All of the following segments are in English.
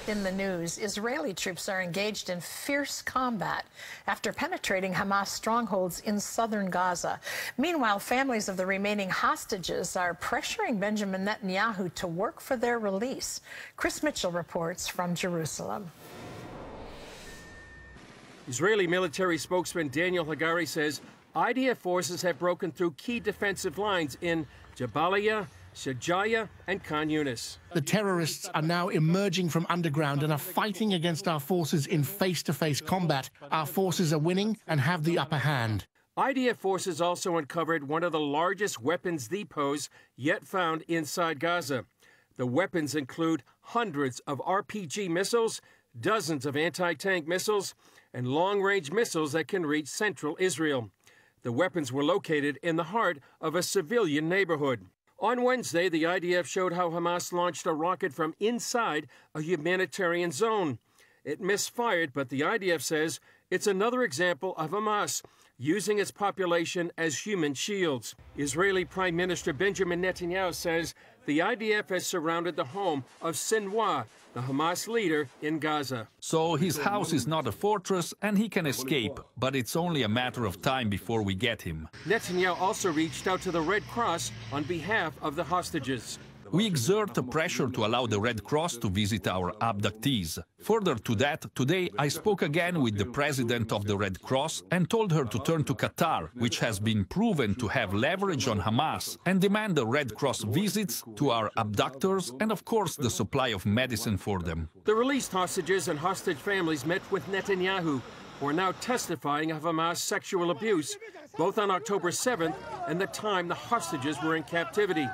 In the news, Israeli troops are engaged in fierce combat after penetrating Hamas strongholds in southern Gaza. Meanwhile, families of the remaining hostages are pressuring Benjamin Netanyahu to work for their release. Chris Mitchell reports from Jerusalem. Israeli military spokesman Daniel Hagari says IDF forces have broken through key defensive lines in Jabalia, Shajaya, and Khan Yunis. The terrorists are now emerging from underground and are fighting against our forces in face-to-face combat. Our forces are winning and have the upper hand. IDF forces also uncovered one of the largest weapons depots yet found inside Gaza. The weapons include hundreds of RPG missiles, dozens of anti-tank missiles, and long-range missiles that can reach central Israel. The weapons were located in the heart of a civilian neighborhood. On Wednesday, the IDF showed how Hamas launched a rocket from inside a humanitarian zone. It misfired, but the IDF says it's another example of Hamas using its population as human shields. Israeli Prime Minister Benjamin Netanyahu says the IDF has surrounded the home of Sinwar, the Hamas leader in Gaza. So his house is not a fortress and he can escape, but it's only a matter of time before we get him. Netanyahu also reached out to the Red Cross on behalf of the hostages. We exert pressure to allow the Red Cross to visit our abductees. Further to that, today I spoke again with the president of the Red Cross and told her to turn to Qatar, which has been proven to have leverage on Hamas, and demand the Red Cross visits to our abductors and, of course, the supply of medicine for them. The released hostages and hostage families met with Netanyahu, who are now testifying of Hamas sexual abuse, both on October 7th and the time the hostages were in captivity.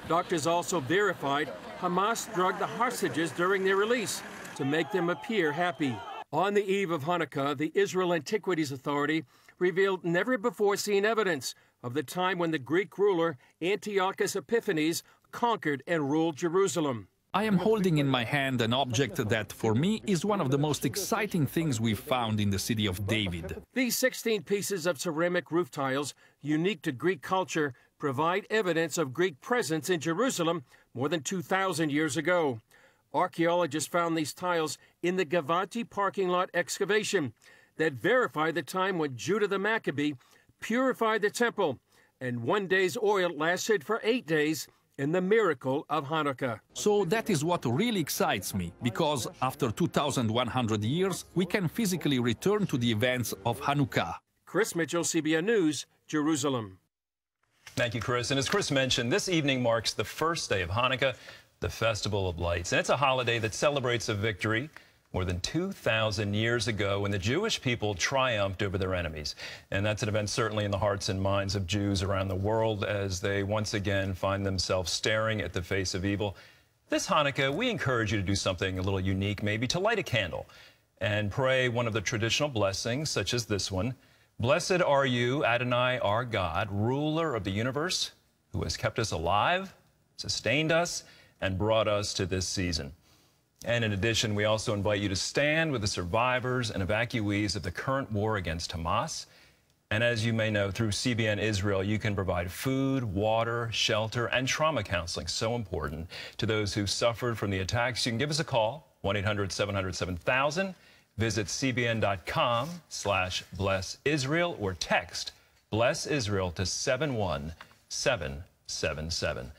Doctors also verified Hamas drugged the hostages during their release to make them appear happy. On the eve of Hanukkah, the Israel Antiquities Authority revealed never-before-seen evidence of the time when the Greek ruler Antiochus Epiphanes conquered and ruled Jerusalem. I am holding in my hand an object that, for me, is one of the most exciting things we've found in the city of David. These 16 pieces of ceramic roof tiles, unique to Greek culture, provide evidence of Greek presence in Jerusalem more than 2,000 years ago. Archaeologists found these tiles in the Gavati parking lot excavation that verify the time when Judah the Maccabee purified the temple, and one day's oil lasted for 8 days in the miracle of Hanukkah. So that is what really excites me, because after 2,100 years, we can physically return to the events of Hanukkah. Chris Mitchell, CBN News, Jerusalem. Thank you, Chris. And as Chris mentioned, this evening marks the first day of Hanukkah, the Festival of Lights. And it's a holiday that celebrates a victory more than 2,000 years ago when the Jewish people triumphed over their enemies. And that's an event certainly in the hearts and minds of Jews around the world as they once again find themselves staring at the face of evil. This Hanukkah, we encourage you to do something a little unique, maybe to light a candle and pray one of the traditional blessings, such as this one. Blessed are you, Adonai, our God, ruler of the universe, who has kept us alive, sustained us, and brought us to this season. And in addition, we also invite you to stand with the survivors and evacuees of the current war against Hamas. And as you may know, through CBN Israel, you can provide food, water, shelter, and trauma counseling, so important, to those who suffered from the attacks. You can give us a call, 1-800-700-7000. Visit cbn.com/blessisrael or text Bless Israel to 71777.